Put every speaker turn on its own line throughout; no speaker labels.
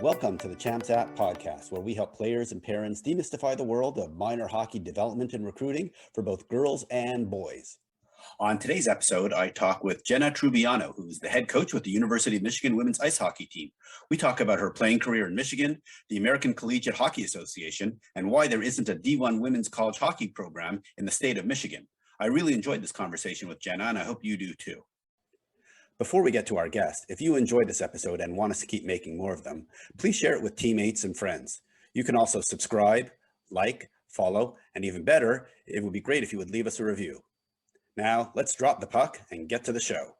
Welcome to the Champs App podcast, where we help players and parents demystify the world of minor hockey development and recruiting for both girls and boys. On today's episode, I talk with Jenna Trubiano, who's the head coach with the University of Michigan women's ice hockey team. We talk about her playing career in Michigan, the American Collegiate Hockey Association, and why there isn't a D1 women's college hockey program in the state of Michigan. I really enjoyed this conversation with Jenna, and I hope you do too. Before we get to our guest, if you enjoyed this episode and want us to keep making more of them, please share it with teammates and friends. You can also subscribe, like, follow, and even better, it would be great if you would leave us a review. Now, let's drop the puck and get to the show.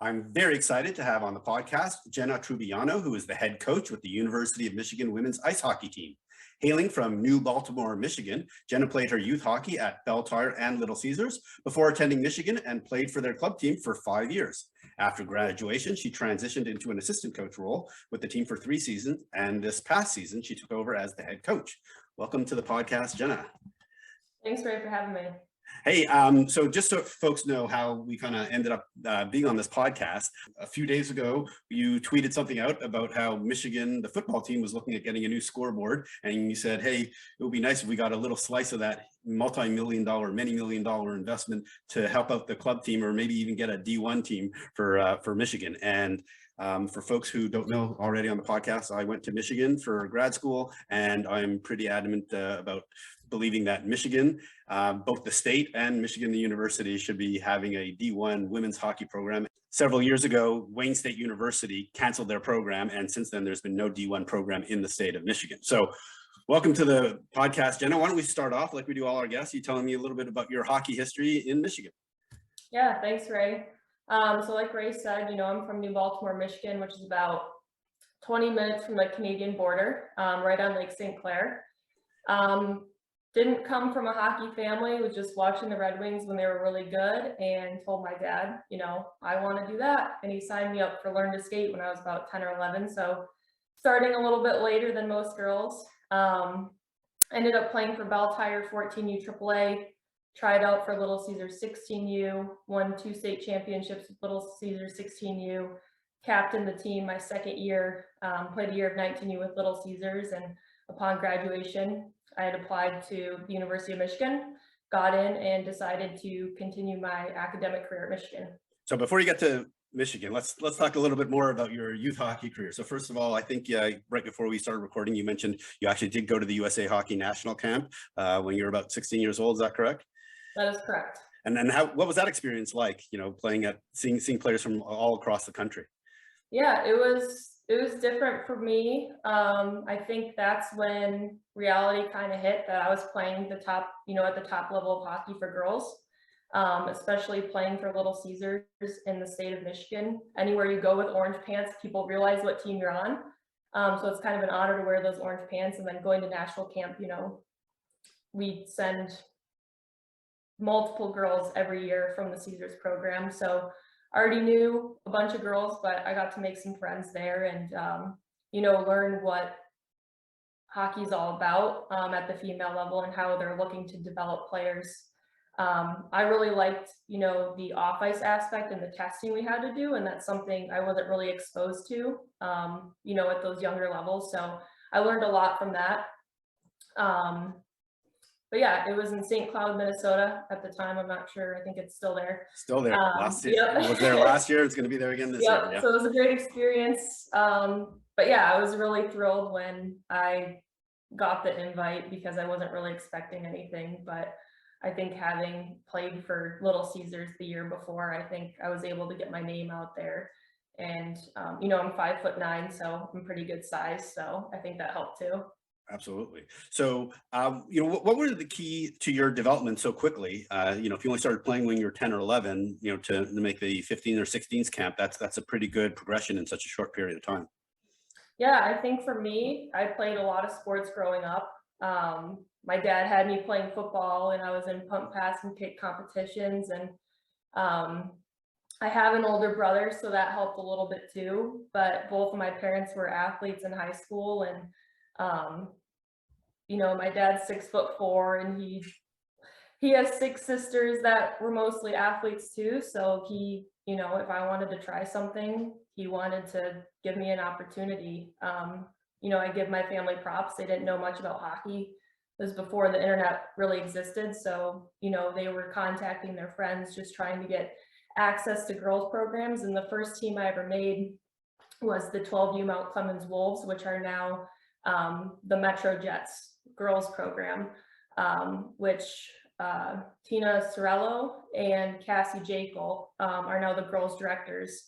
I'm very excited to have on the podcast Jenna Trubiano, who is the head coach with the University of Michigan women's ice hockey team. Hailing from New Baltimore, Michigan, Jenna played her youth hockey at Belle Tire and Little Caesars before attending Michigan and played for their club team for 5 years. After graduation, she transitioned into an assistant coach role with the team for 3 seasons, and this past season, she took over as the head coach. Welcome to the podcast, Jenna.
Thanks, Ray, for having me.
Hey, so just so folks know how we kind of ended up being on this podcast, a few days ago, you tweeted something out about how Michigan, the football team, was looking at getting a new scoreboard. And you said, hey, it would be nice if we got a little slice of that multi-million-dollar, many million-dollar investment to help out the club team, or maybe even get a D1 team for Michigan. And for folks who don't know already on the podcast, I went to Michigan for grad school, and I'm pretty adamant about believing that Michigan, both the state and Michigan, the university, should be having a D1 women's hockey program. Several years ago, Wayne State University canceled their program, and since then there's been no D1 program in the state of Michigan. So welcome to the podcast, Jenna. Why don't we start off like we do all our guests, you telling me a little bit about your hockey history in Michigan?
Yeah, thanks, Ray. So like Ray said, I'm from New Baltimore, Michigan, which is about 20 minutes from the Canadian border, right on Lake St. Clair. Didn't come from a hockey family, was just watching the Red Wings when they were really good, and told my dad, I want to do that. And he signed me up for Learn to Skate when I was about 10 or 11. So starting a little bit later than most girls. Ended up playing for Belle Tire 14U AAA, tried out for Little Caesars 16U, won 2 state championships with Little Caesars 16U, captained the team my second year, played a year of 19U with Little Caesars, and upon graduation, I had applied to the University of Michigan, got in, and decided to continue my academic career at Michigan.
So before you get to Michigan, let's talk a little bit more about your youth hockey career. So first of all, I think right before we started recording, you mentioned you actually did go to the USA Hockey National Camp when you were about 16 years old. Is that correct?
That is correct.
And then what was that experience like, playing seeing players from all across the country?
Yeah, it was different for me. I think that's when reality kind of hit, that I was playing the top, at the top level of hockey for girls, especially playing for Little Caesars in the state of Michigan. Anywhere you go with orange pants, people realize what team you're on. So it's kind of an honor to wear those orange pants. And then going to national camp, we send multiple girls every year from the Caesars program. So I already knew a bunch of girls, but I got to make some friends there and, learn what hockey's all about at the female level and how they're looking to develop players. I really liked, the off-ice aspect and the testing we had to do, and that's something I wasn't really exposed to, at those younger levels. So I learned a lot from that. But yeah, it was in St. Cloud, Minnesota at the time. I'm not sure. I think it's still there.
Still there. Last year.
Yep.
It was there last year. It's going to be there again this year. Yeah.
So it was a great experience. But yeah, I was really thrilled when I got the invite because I wasn't really expecting anything. But I think having played for Little Caesars the year before, I think I was able to get my name out there. And, I'm 5'9", so I'm pretty good size. So I think that helped too.
Absolutely. So, what were the key to your development so quickly? If you only started playing when you were 10 or 11, to make the 15 or 16s camp, that's a pretty good progression in such a short period of time.
Yeah, I think for me, I played a lot of sports growing up. My dad had me playing football, and I was in pump, pass, and kick competitions. And I have an older brother, so that helped a little bit too. But both of my parents were athletes in high school, and my dad's 6'4", and he has 6 sisters that were mostly athletes too. So he, if I wanted to try something, he wanted to give me an opportunity. I give my family props. They didn't know much about hockey. It was before the internet really existed. So, they were contacting their friends, just trying to get access to girls programs. And the first team I ever made was the 12U Mount Clemens Wolves, which are now the Metro Jets girls program, which Tina Sorello and Cassie Jekyll are now the girls directors.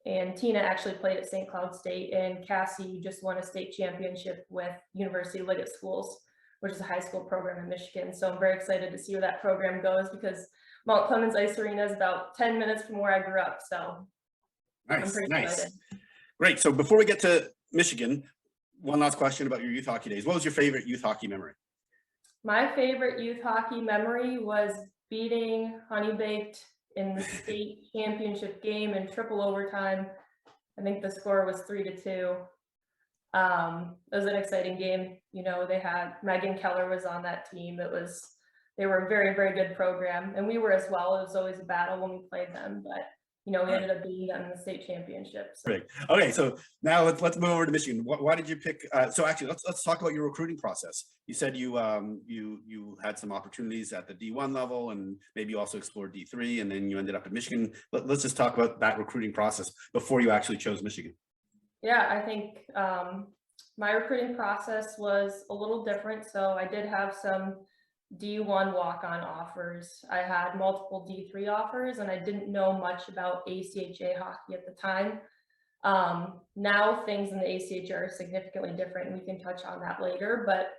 And Tina actually played at St. Cloud State, and Cassie just won a state championship with University Liggett Schools, which is a high school program in Michigan. So I'm very excited to see where that program goes, because Mount Clemens Ice Arena is about 10 minutes from where I grew up. So I'm pretty excited.
Great. So before we get to Michigan, one last question about your youth hockey days. What was your favorite youth hockey memory?
My favorite youth hockey memory was beating Honey Baked in the state championship game in triple overtime. I think the score was 3-2. It was an exciting game. They had Megan Keller was on that team. They were a very, very good program, and we were as well. It was always a battle when we played them, but we ended up beating them in the state championship. So.
Great. Okay, so now let's move over to Michigan. Why did you pick? So actually, let's talk about your recruiting process. You said you had some opportunities at the D1 level, and maybe you also explored D3, and then you ended up at Michigan. Let's just talk about that recruiting process before you actually chose Michigan.
Yeah, I think my recruiting process was a little different. So I did have some D1 walk-on offers. I had multiple D3 offers, and I didn't know much about ACHA hockey at the time. Now things in the ACHA are significantly different, and we can touch on that later. But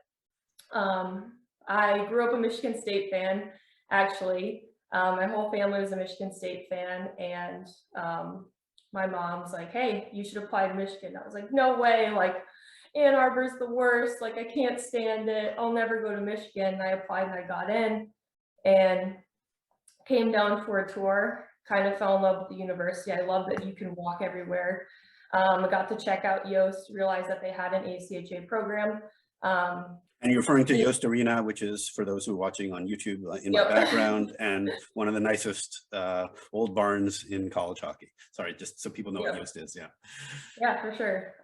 I grew up a Michigan State fan, actually. My whole family was a Michigan State fan, and my mom's like, "Hey, you should apply to Michigan." I was like, "No way, like Ann Arbor's the worst, like I can't stand it, I'll never go to Michigan." And I applied and I got in and came down for a tour, kind of fell in love with the university. I love that you can walk everywhere. I got to check out Yost, realized that they had an ACHA program.
And you're referring to Yost Arena, which is, for those who are watching on YouTube, in my background, and one of the nicest old barns in college hockey. Sorry, just so people know what Yost is.
Yeah, for sure.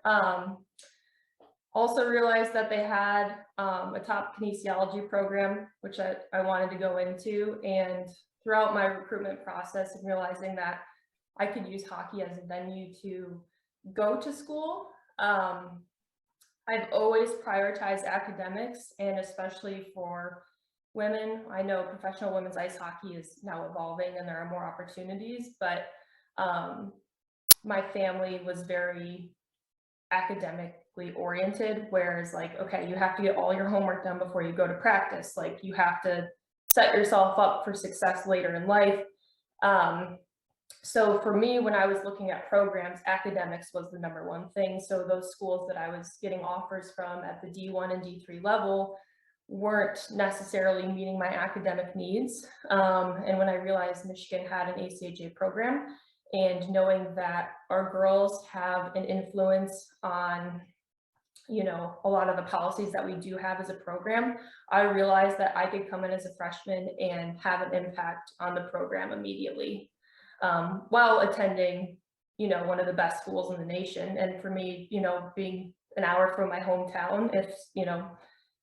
Also realized that they had a top kinesiology program, which I wanted to go into. And throughout my recruitment process, and realizing that I could use hockey as a venue to go to school, I've always prioritized academics, and especially for women. I know professional women's ice hockey is now evolving and there are more opportunities, but my family was very academically oriented, whereas like, okay, you have to get all your homework done before you go to practice. Like you have to set yourself up for success later in life. So for me, when I was looking at programs, academics was the number one thing. So those schools that I was getting offers from at the D1 and D3 level weren't necessarily meeting my academic needs. And when I realized Michigan had an ACHA program, and knowing that our girls have an influence on, a lot of the policies that we do have as a program, I realized that I could come in as a freshman and have an impact on the program immediately, while attending, one of the best schools in the nation. And for me, being an hour from my hometown,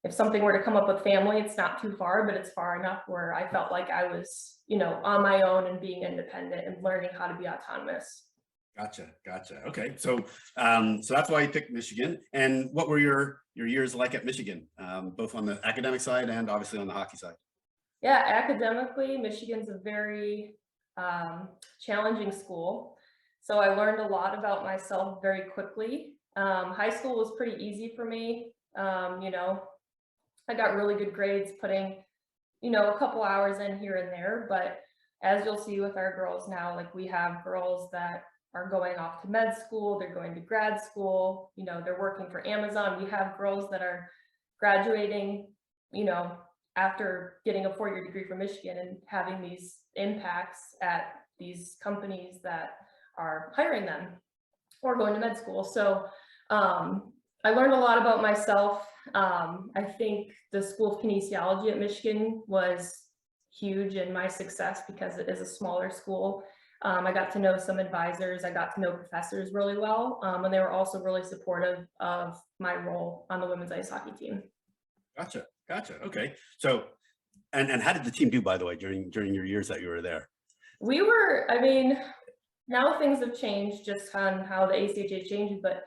if something were to come up with family, it's not too far, but it's far enough where I felt like I was, on my own and being independent and learning how to be autonomous.
Gotcha. Okay, so that's why you picked Michigan. And what were your years like at Michigan, both on the academic side and obviously on the hockey side?
Yeah, academically, Michigan's a very challenging school. So I learned a lot about myself very quickly. High school was pretty easy for me. I got really good grades, putting, a couple hours in here and there. But as you'll see with our girls now, like we have girls that are going off to med school, they're going to grad school, they're working for Amazon. We have girls that are graduating, after getting a 4-year degree from Michigan and having these impacts at these companies that are hiring them or going to med school. So I learned a lot about myself. I think the School of Kinesiology at Michigan was huge in my success because it is a smaller school. I got to know some advisors, I got to know professors really well, and they were also really supportive of my role on the women's ice hockey team.
Gotcha. Okay. So, and how did the team do, by the way, during your years that you were there?
We were, I mean, now things have changed just on how the ACHA changes, but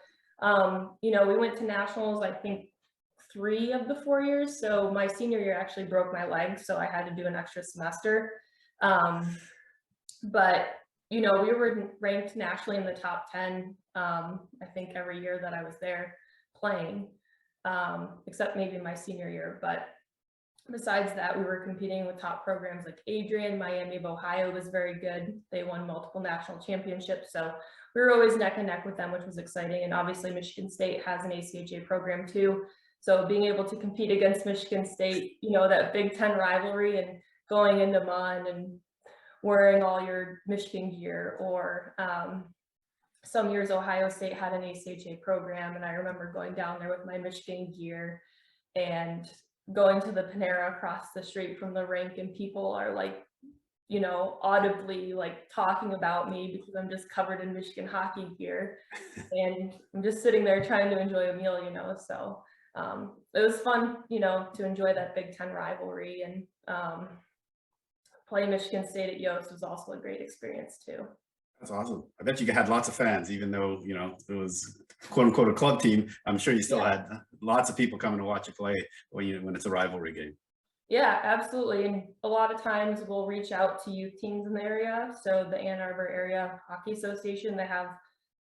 you know, we went to nationals, I think 3 of the 4 years. So my senior year actually broke my leg, so I had to do an extra semester. But you know, we were ranked nationally in the top 10, I think every year that I was there playing, except maybe my senior year. But besides that, we were competing with top programs like Adrian. Miami of Ohio was very good. They won multiple national championships. So we were always neck and neck with them, which was exciting. And obviously Michigan State has an ACHA program too. So being able to compete against Michigan State, you know, that Big Ten rivalry and going into Mon and wearing all your Michigan gear, or some years Ohio State had an ACHA program, and I remember going down there with my Michigan gear and going to the Panera across the street from the rink, and people are like, you know, audibly like talking about me because I'm just covered in Michigan hockey gear, and I'm just sitting there trying to enjoy a meal, you know. So it was fun, you know, to enjoy that Big Ten rivalry, and playing Michigan State at Yost was also a great experience too.
That's awesome. I bet you had lots of fans, even though, you know, it was quote unquote a club team. I'm sure you still had lots of people coming to watch you play when it's a rivalry game.
Yeah, absolutely. And a lot of times we'll reach out to youth teams in the area. So the Ann Arbor Area Hockey Association, they have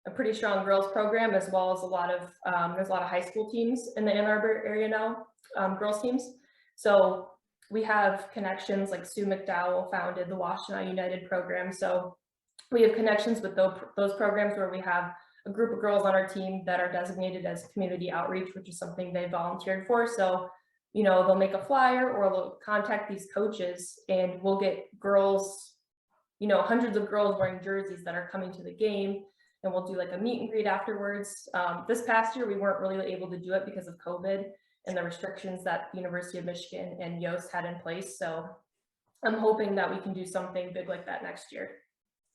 a pretty strong girls program, as well as there's a lot of high school teams in the Ann Arbor area now, girls teams. So we have connections, like Sue McDowell founded the Washtenaw United program. So we have connections with those programs where we have a group of girls on our team that are designated as community outreach, which is something they volunteered for. So, you know, they'll make a flyer or they'll contact these coaches, and we'll get girls, you know, hundreds of girls wearing jerseys that are coming to the game, and we'll do like a meet and greet afterwards. This past year, we weren't really able to do it because of COVID and the restrictions that the University of Michigan and Yost had in place. So I'm hoping that we can do something big like that next year.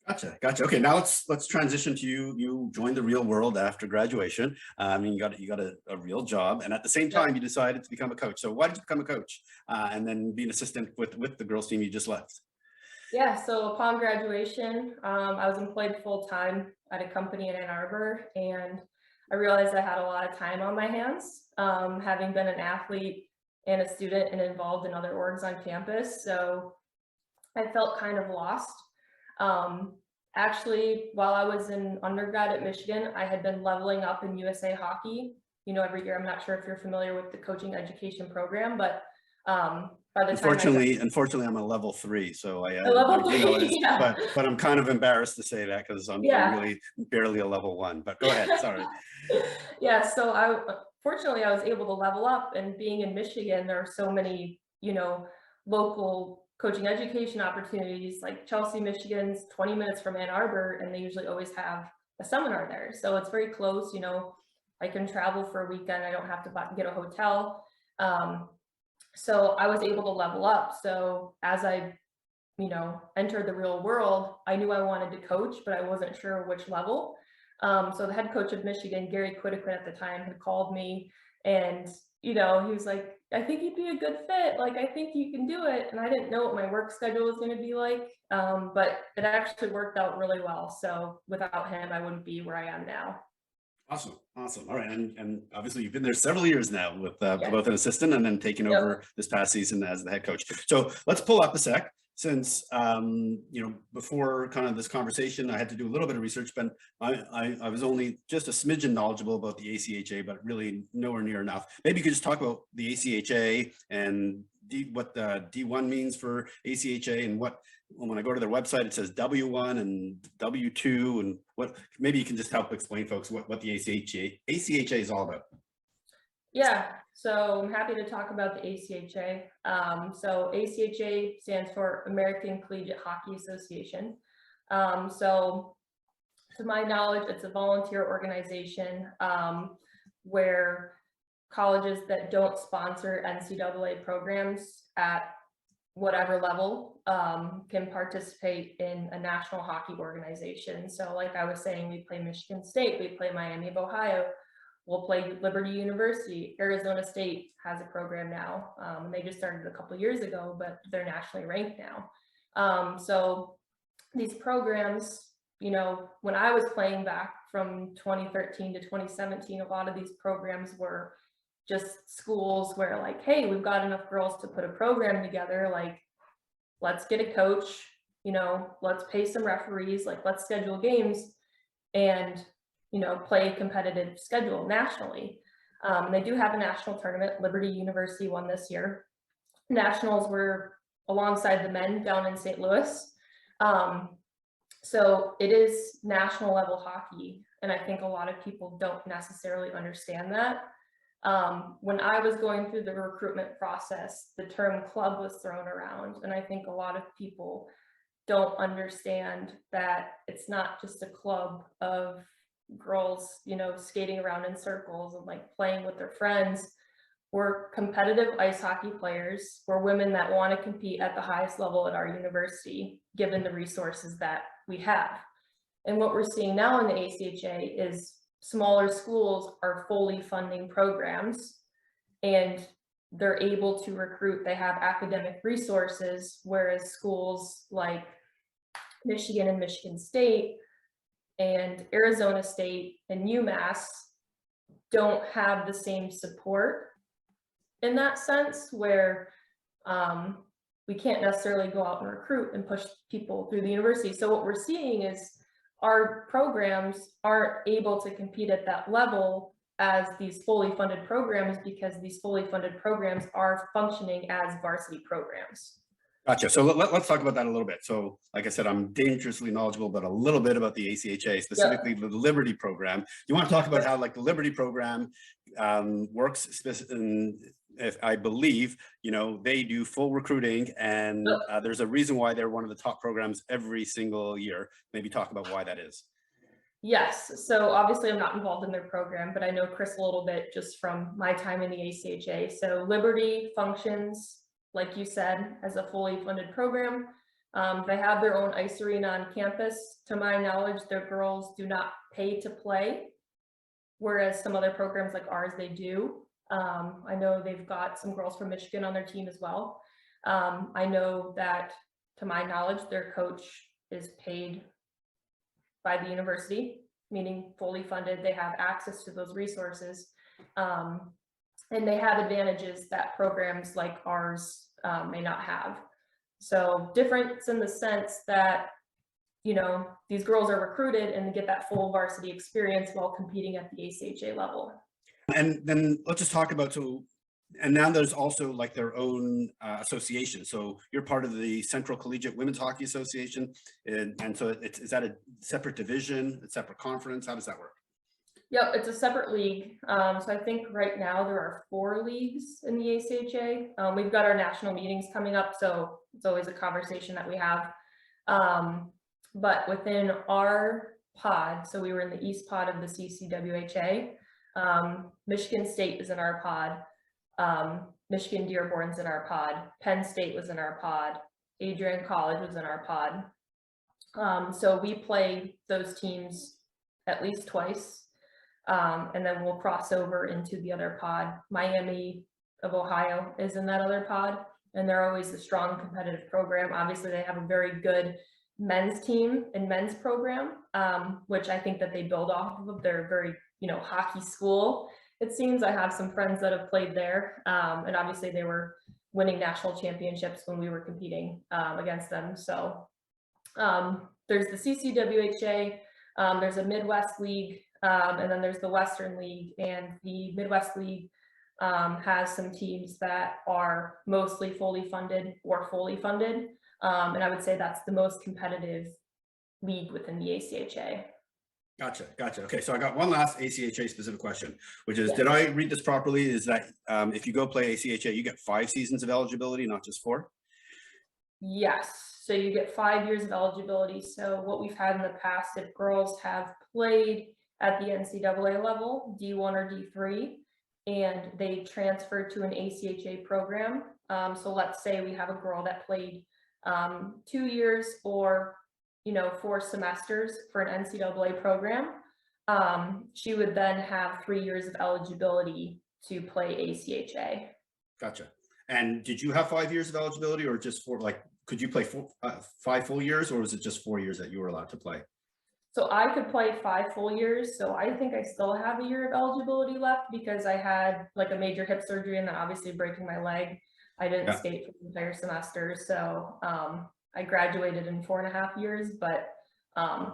Gotcha. Okay, now let's transition to you. You joined the real world after graduation. I mean, you got a real job, and at the same time, you decided to become a coach. So why did you become a coach, and then be an assistant with the girls team you just left?
Yeah, so upon graduation, I was employed full-time at a company in Ann Arbor, and I realized I had a lot of time on my hands, having been an athlete and a student and involved in other orgs on campus. So I felt kind of lost. Actually, while I was in undergrad at Michigan, I had been leveling up in USA Hockey, you know, every year. I'm not sure if you're familiar with the coaching education program, but by the
unfortunately, I'm a level 3, so I
level 3,
you know,
yeah.
but I'm kind of embarrassed to say that because I'm really barely a level 1. But go ahead, sorry.
Yeah, so fortunately I was able to level up, and being in Michigan, there are so many, you know, local coaching education opportunities. Like Chelsea, Michigan's 20 minutes from Ann Arbor, and they usually always have a seminar there. So it's very close, you know, I can travel for a weekend. I don't have to get a hotel. So I was able to level up. So as I, you know, entered the real world, I knew I wanted to coach, but I wasn't sure which level. So the head coach of Michigan, Gary Quiddiquin at the time, had called me, and, you know, he was like, I think you'd be a good fit. Like, I think you can do it. And I didn't know what my work schedule was going to be like, but it actually worked out really well. So without him, I wouldn't be where I am now.
Awesome. All right, and obviously you've been there several years now with both an assistant and then taking over this past season as the head coach. So let's pull up a sec. Since you know, before kind of this conversation, I had to do a little bit of research, but I was only just a smidgen knowledgeable about the ACHA, but really nowhere near enough. Maybe you could just talk about the ACHA and what the D1 means for ACHA, and what, when I go to their website, it says W1 and W2, and what, maybe you can just help explain folks what the ACHA is all about.
Yeah, so I'm happy to talk about the ACHA. So ACHA stands for American Collegiate Hockey Association. So to my knowledge, it's a volunteer organization where colleges that don't sponsor NCAA programs at whatever level can participate in a national hockey organization. So like I was saying, we play Michigan State, we play Miami of Ohio, we'll play Liberty University. Arizona State has a program now, and they just started a couple years ago, but they're nationally ranked now. So these programs, you know, when I was playing back from 2013 to 2017, a lot of these programs were just schools where like, hey, we've got enough girls to put a program together, like, let's get a coach, you know, let's pay some referees, like, let's schedule games and, you know, play a competitive schedule nationally. They do have a national tournament. Liberty University won this year. Nationals were alongside the men down in St. Louis. So it is national level hockey. And I think a lot of people don't necessarily understand that. When I was going through the recruitment process, the term club was thrown around. And I think a lot of people don't understand that it's not just a club of girls, you know, skating around in circles and like playing with their friends. We're competitive ice hockey players. We're women that want to compete at the highest level at our university, given the resources that we have. And what we're seeing now in the ACHA is smaller schools are fully funding programs and they're able to recruit. They have academic resources, whereas schools like Michigan and Michigan State and Arizona State and UMass don't have the same support in that sense, where we can't necessarily go out and recruit and push people through the university. So what we're seeing is our programs aren't able to compete at that level as these fully funded programs, because these fully funded programs are functioning as varsity programs.
Gotcha. So let's talk about that a little bit. So like I said, I'm dangerously knowledgeable, but a little bit about the ACHA, specifically the Liberty program. You want to talk about how like the Liberty program works, if I believe, you know, they do full recruiting, and there's a reason why they're one of the top programs every single year. Maybe talk about why that is.
Yes, so obviously I'm not involved in their program, but I know Chris a little bit just from my time in the ACHA. So Liberty functions, like you said, as a fully funded program. They have their own ice arena on campus. To my knowledge, their girls do not pay to play, whereas some other programs like ours, they do. I know they've got some girls from Michigan on their team as well. I know that, to my knowledge, their coach is paid by the university, meaning fully funded. They have access to those resources. And they have advantages that programs like ours may not have. So difference in the sense that, you know, these girls are recruited and they get that full varsity experience while competing at the ACHA level. And
then let's just talk about, and now there's also like their own association. So you're part of the Central Collegiate Women's Hockey Association. And so is that a separate division, a separate conference? How does that work?
Yep, it's a separate league. So I think right now there are 4 leagues in the ACHA. We've got our national meetings coming up, so it's always a conversation that we have. But within our pod, so we were in the East pod of the CCWHA. Michigan State is in our pod. Michigan Dearborn's in our pod. Penn State was in our pod. Adrian College was in our pod. So we play those teams at least twice. And then we'll cross over into the other pod. Miami of Ohio is in that other pod, and they're always a strong competitive program. Obviously, they have a very good men's team and men's program, which I think that they build off of. They're very, you know, hockey school. It seems. I have some friends that have played there, and obviously they were winning national championships when we were competing against them. So there's the CCWHA, there's a Midwest League, and then there's the Western League, and the Midwest League has some teams that are mostly fully funded or fully funded. And I would say that's the most competitive league within the ACHA.
Gotcha. Okay, so I got one last ACHA specific question, which is, did I read this properly? Is that if you go play ACHA, you get 5 seasons of eligibility, not just 4?
Yes, so you get 5 years of eligibility. So what we've had in the past, if girls have played at the NCAA level, D1 or D3, and they transfer to an ACHA program. So let's say we have a girl that played 2 years or 4 semesters for an NCAA program. She would then have 3 years of eligibility to play ACHA.
Gotcha. And did you have 5 years of eligibility, or just could you play 5 full years, or was it just 4 years that you were allowed to play?
So I could play 5 full years. So I think I still have a year of eligibility left because I had like a major hip surgery and then obviously breaking my leg. I didn't skate for the entire semester. So I graduated in 4.5 years, but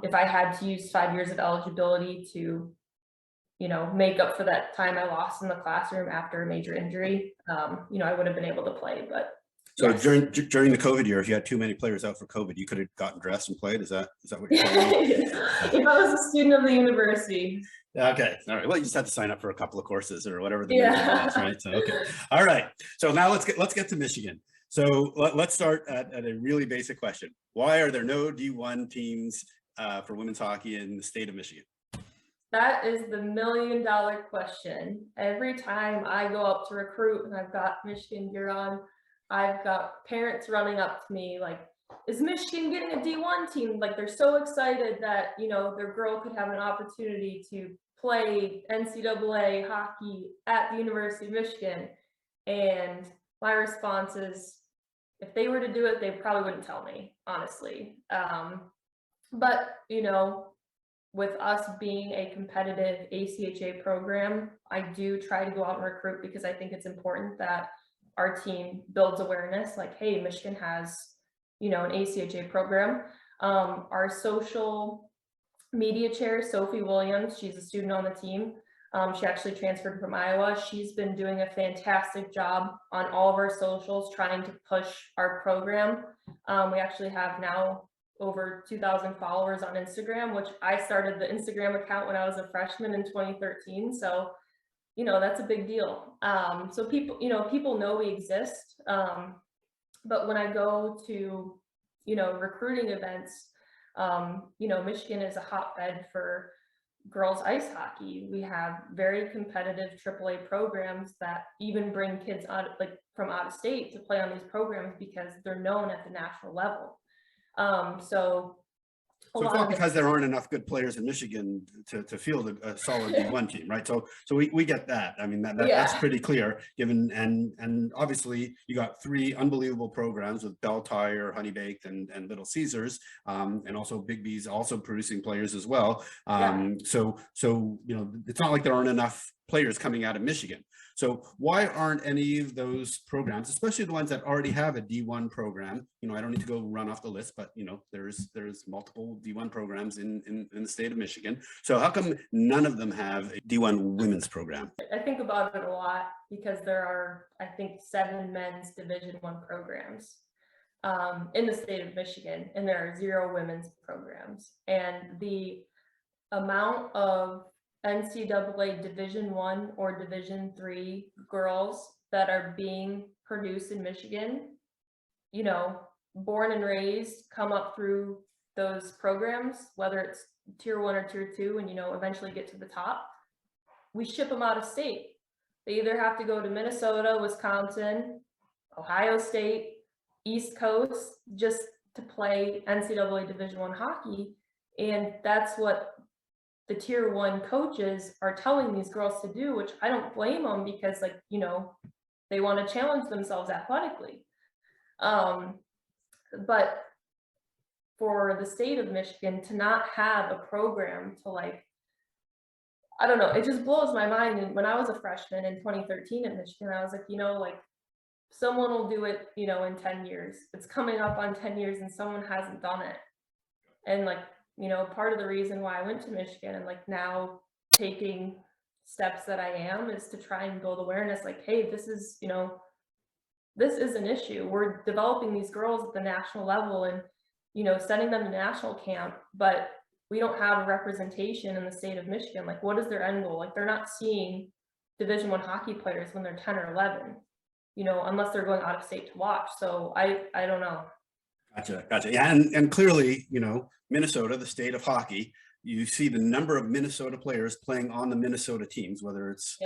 if I had to use 5 years of eligibility to, make up for that time I lost in the classroom after a major injury, I would have been able to play, but.
So
yes.
during the COVID year, if you had too many players out for COVID, you could have gotten dressed and played. Is that what you're saying?
If I was a student of the university.
Okay. All right. Well, you just had to sign up for a couple of courses or whatever the
was,
right? So, okay. All right. So now let's get to Michigan. So let's start at a really basic question. Why are there no D1 teams for women's hockey in the state of Michigan?
That is the $1 million question. Every time I go up to recruit and I've got Michigan gear on, I've got parents running up to me like, is Michigan getting a D1 team? Like, they're so excited that, their girl could have an opportunity to play NCAA hockey at the University of Michigan. And my response is, if they were to do it, they probably wouldn't tell me, honestly. But, with us being a competitive ACHA program, I do try to go out and recruit because I think it's important that our team builds awareness, like, hey, Michigan has, an ACHA program. Our social media chair, Sophie Williams, she's a student on the team. She actually transferred from Iowa. She's been doing a fantastic job on all of our socials, trying to push our program. We actually have now over 2,000 followers on Instagram, which I started the Instagram account when I was a freshman in 2013. So that's a big deal. So people know we exist. But when I go to, recruiting events, Michigan is a hotbed for girls ice hockey. We have very competitive AAA programs that even bring kids from out of state to play on these programs because they're known at the national level. So
it's not because there aren't enough good players in Michigan to field a solid D1 team, right? So we get that. I mean, that's pretty clear, given, and obviously you got 3 unbelievable programs with Bell Tire, Honey Baked, and Little Caesars, and also Big B's also producing players as well. So it's not like there aren't enough players coming out of Michigan. So why aren't any of those programs, especially the ones that already have a D1 program, I don't need to go run off the list, but there's multiple D1 programs in the state of Michigan. So how come none of them have a D1 women's program?
I think about it a lot because there are, I think, 7 men's Division I programs in the state of Michigan, and there are 0 women's programs. And the amount of NCAA Division I or Division III girls that are being produced in Michigan, born and raised, come up through those programs, whether it's tier 1 or tier 2, and eventually get to the top. We ship them out of state. They either have to go to Minnesota, Wisconsin, Ohio State, East Coast, just to play NCAA Division I hockey. And that's what the tier 1 coaches are telling these girls to do, which I don't blame them because they want to challenge themselves athletically. But for the state of Michigan to not have a program to I don't know, it just blows my mind. And when I was a freshman in 2013 at Michigan, I was like, someone will do it, in 10 years. It's coming up on 10 years and someone hasn't done it. And part of the reason why I went to Michigan and now taking steps that I am is to try and build awareness, hey, this is an issue. We're developing these girls at the national level and, sending them to national camp, but we don't have a representation in the state of Michigan. What is their end goal? They're not seeing Division I hockey players when they're 10 or 11, unless they're going out of state to watch. So I don't know.
Gotcha. Yeah, and clearly, Minnesota, the state of hockey, you see the number of Minnesota players playing on the Minnesota teams, whether it's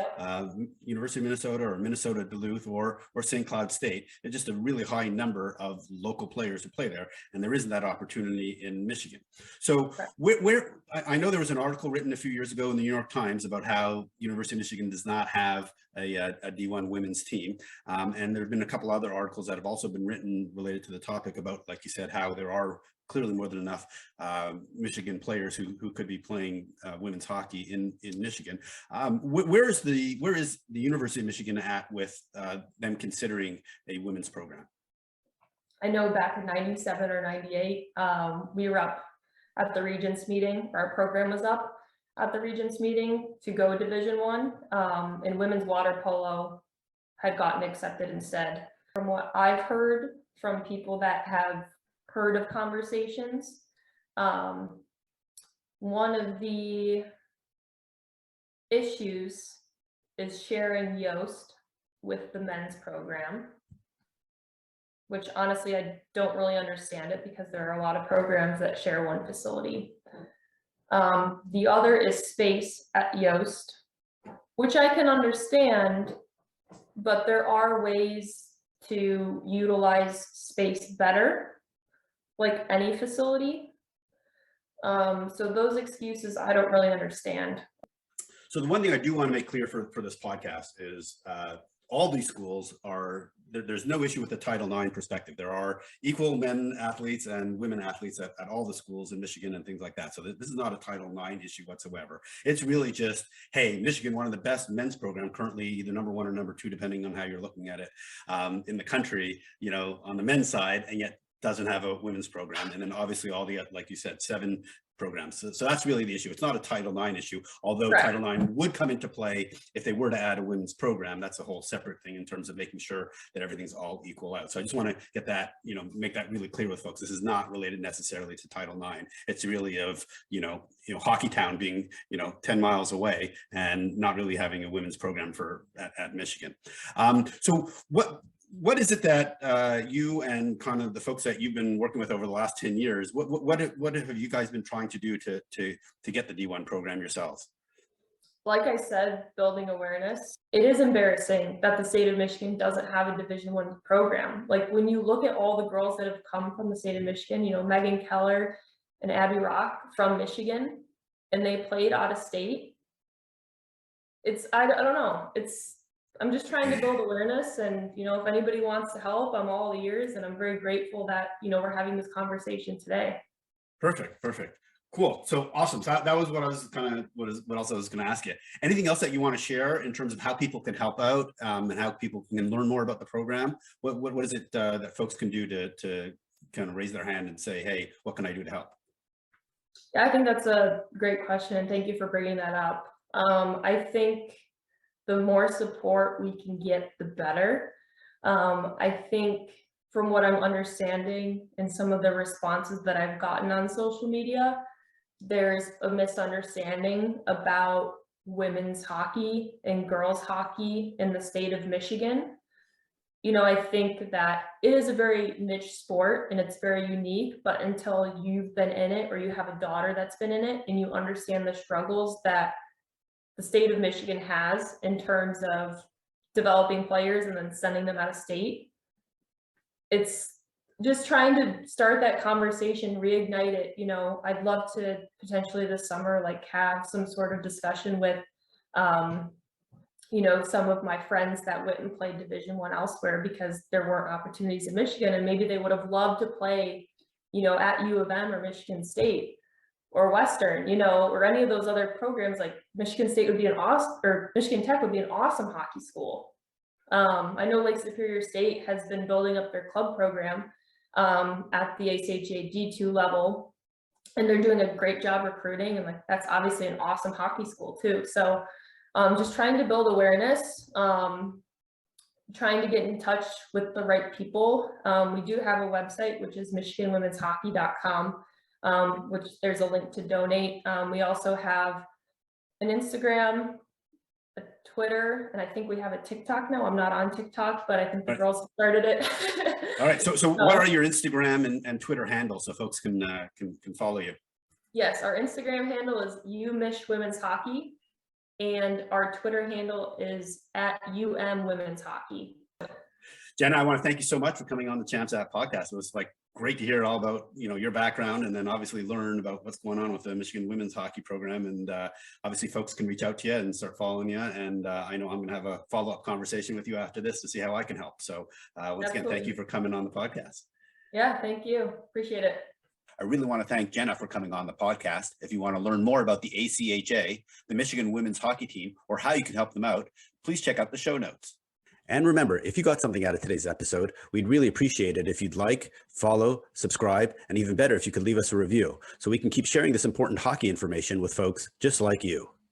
University of Minnesota or Minnesota Duluth or St. Cloud State. It's just a really high number of local players who play there, and there isn't that opportunity in Michigan. So where I know there was an article written a few years ago in the New York Times about how University of Michigan does not have a D1 women's team, and there have been a couple other articles that have also been written related to the topic about, like you said, how there are clearly more than enough Michigan players who could be playing women's hockey in Michigan. Where is the University of Michigan at with them considering a women's program?
I know back in 97 or 98, we were up at the Regents meeting. Our program was up at the Regents meeting to go Division I, and women's water polo had gotten accepted instead. From what I've heard from people that have heard of conversations, one of the issues is sharing Yost with the men's program, which honestly I don't really understand it because there are a lot of programs that share one facility. The other is space at Yost, which I can understand, but there are ways to utilize space better, like any facility. So those excuses I don't really understand.
So the one thing I do want to make clear for this podcast is all these schools are, there's no issue with the Title IX perspective. There are equal men athletes and women athletes at all the schools in Michigan and things like that. So this is not a Title IX issue whatsoever. It's really just, hey, Michigan, one of the best men's program, currently either #1 or #2, depending on how you're looking at it, in the country, you know, on the men's side, and yet doesn't have a women's program. And then obviously all the, like you said, 7 programs. So that's really the issue. It's not a Title IX issue, although Title IX would come into play if they were to add a women's program. That's a whole separate thing in terms of making sure that everything's all equal out. So I just want to get that, you know, make that really clear with folks. This is not related necessarily to Title IX. It's really of, you know, Hockey Town being, 10 miles away and not really having a women's program at Michigan. So what is it that you and kind of the folks that you've been working with over the last 10 years, what have you guys been trying to do to get the D1 program yourselves?
Like I said, building awareness. It is embarrassing that the state of Michigan doesn't have a Division I program. Like when you look at all the girls that have come from the state of Michigan, Megan Keller and Abby Rock from Michigan, and they played out of state. I don't know. I'm just trying to build awareness, and if anybody wants to help, I'm all ears, and I'm very grateful that we're having this conversation today.
Perfect. Cool. So awesome. So that was what I was what else I was going to ask you. Anything else that you want to share in terms of how people can help out, and how people can learn more about the program? What is it that folks can do to kind of raise their hand and say, hey, what can I do to help?
Yeah, I think that's a great question, and thank you for bringing that up. I think the more support we can get, the better. I think from what I'm understanding and some of the responses that I've gotten on social media, there's a misunderstanding about women's hockey and girls hockey in the state of Michigan. I think that it is a very niche sport and it's very unique, but until you've been in it or you have a daughter that's been in it and you understand the struggles that the state of Michigan has in terms of developing players and then sending them out of state, it's just trying to start that conversation, reignite it. I'd love to potentially this summer, have some sort of discussion with, some of my friends that went and played Division I elsewhere because there weren't opportunities in Michigan, and maybe they would have loved to play, at U of M or Michigan State or Western, or any of those other programs. Like Michigan State would be Michigan Tech would be an awesome hockey school. I know Lake Superior State has been building up their club program at the ACHA D2 level, and they're doing a great job recruiting, and that's obviously an awesome hockey school too. So just trying to build awareness, trying to get in touch with the right people. We do have a website, which is michiganwomenshockey.com, which there's a link to donate. We also have an Instagram, a Twitter, and I think we have a TikTok now. I'm not on TikTok, but I think the girls started it.
All right. So what are your Instagram and Twitter handles so folks can follow you?
Yes, our Instagram handle is UMich Women's Hockey, and our Twitter handle is @UM Women's Hockey.
Jenna, I want to thank you so much for coming on the Champs App podcast. It was like great to hear all about, your background, and then obviously learn about what's going on with the Michigan women's hockey program. And obviously folks can reach out to you and start following you. And I know I'm going to have a follow-up conversation with you after this to see how I can help. So once again, thank you for coming on the podcast.
Yeah, thank you. Appreciate it.
I really want to thank Jenna for coming on the podcast. If you want to learn more about the ACHA, the Michigan women's hockey team, or how you can help them out, please check out the show notes. And remember, if you got something out of today's episode, we'd really appreciate it if you'd like, follow, subscribe, and even better if you could leave us a review so we can keep sharing this important hockey information with folks just like you.